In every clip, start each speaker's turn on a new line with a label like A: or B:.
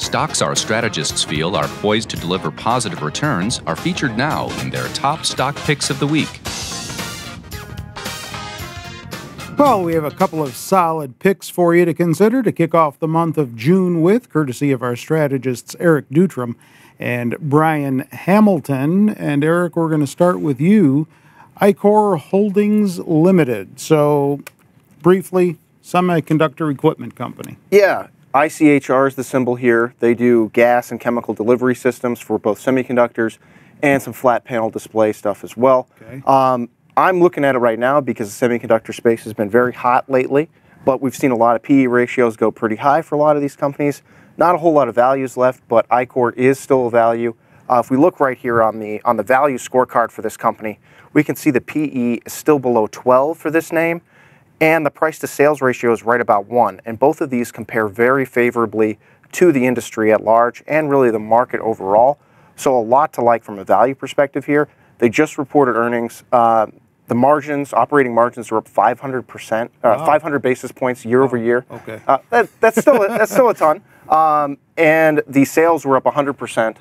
A: Stocks our strategists feel are poised to deliver positive returns are featured now in their top stock picks of the week.
B: Well, we have a couple of solid picks for you to consider to kick off the month of June with, courtesy of our strategists Eric Dutram and Brian Hamilton. And Eric, we're going to start with you. Ichor Holdings Limited. So, briefly, semiconductor equipment company.
C: Yeah, ICHR is the symbol here. They do gas and chemical delivery systems for both semiconductors and some flat panel display stuff as well.
B: Okay.
C: I'm looking at it right now because the semiconductor space has been very hot lately, but we've seen a lot of PE ratios go pretty high for a lot of these companies. Not a whole lot of values left, but Ichor is still a value. If we look right here on the value scorecard for this company, we can see the PE is still below 12 for this name, and the price to sales ratio is right about 1. And both of these compare very favorably to the industry at large and really the market overall. So a lot to like from a value perspective here. They just reported earnings. The margins, operating margins, are up 500%,
B: Wow.
C: 500 basis points year over year.
B: Okay.
C: That's still a ton. And the sales were up 100%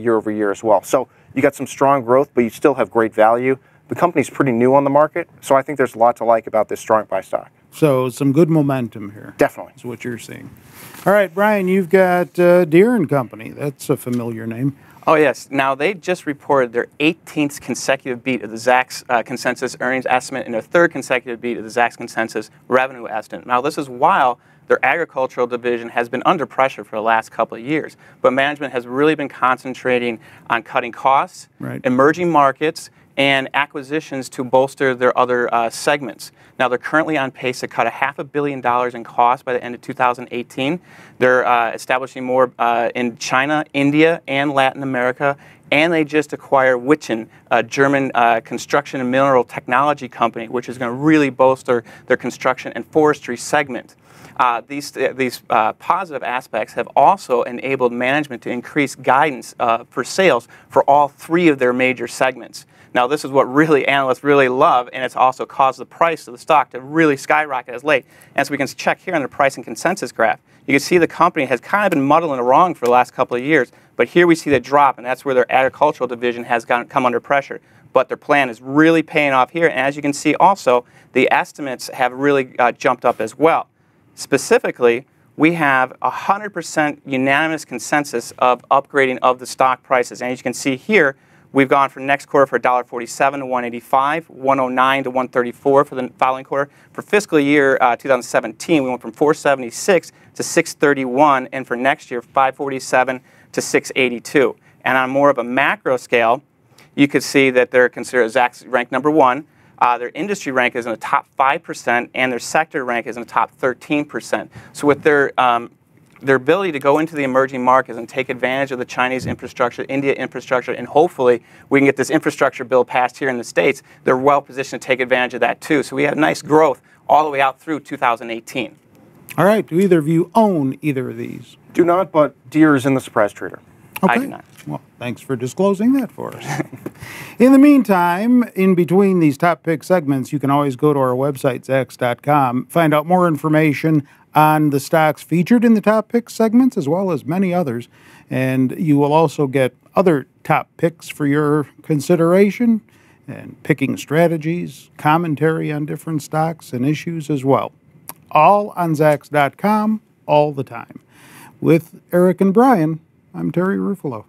C: year over year as well. So you got some strong growth, but you still have great value. The company's pretty new on the market, so I think there's a lot to like about this strong buy stock.
B: So some good momentum here.
C: Definitely.
B: Is what you're seeing. All right, Brian, you've got Deere & Company. That's a familiar name.
D: Oh, yes. Now, they just reported their 18th consecutive beat of the Zacks consensus earnings estimate and their third consecutive beat of the Zacks consensus revenue estimate. Now, this is while their agricultural division has been under pressure for the last couple of years, but management has really been concentrating on cutting costs,
B: Right.
D: emerging markets, and acquisitions to bolster their other segments. Now, they're currently on pace to cut $500 million in costs by the end of 2018. They're establishing more in China, India, and Latin America. And they just acquired Witchen, a German construction and mineral technology company, which is going to really bolster their construction and forestry segment. These positive aspects have also enabled management to increase guidance for sales for all three of their major segments. Now, this is what really analysts really love, and it's also caused the price of the stock to really skyrocket as late. As we can check here on the price and consensus graph, you can see the company has kind of been muddling along for the last couple of years, but here we see the drop, and that's where their agricultural division has come under pressure. But their plan is really paying off here, and as you can see also, the estimates have really jumped up as well. Specifically, we have 100% unanimous consensus of upgrading of the stock prices, and as you can see here, we've gone for next quarter for $1.47 to $1.85, $1.09 to $1.34 for the following quarter. For fiscal year 2017, we went from $4.76 to $6.31, and for next year, $5.47 to $6.82. And on more of a macro scale, you could see that they're considered Zacks ranked number 1. Their industry rank is in the top 5%, and their sector rank is in the top 13%. So with their ability to go into the emerging markets and take advantage of the Chinese infrastructure, India infrastructure, and hopefully we can get this infrastructure bill passed here in the States, they're well positioned to take advantage of that too. So we have nice growth all the way out through 2018.
B: All right. Do either of you own either of these?
C: Do not, but Deere is in the surprise trader.
B: Okay.
D: I do not.
B: Well, thanks for disclosing that for us. In the meantime, in between these top pick segments, you can always go to our website, Zacks.com, find out more information on the stocks featured in the top pick segments, as well as many others. And you will also get other top picks for your consideration and picking strategies, commentary on different stocks and issues as well. All on Zacks.com all the time. With Eric and Brian, I'm Terry Ruffalo.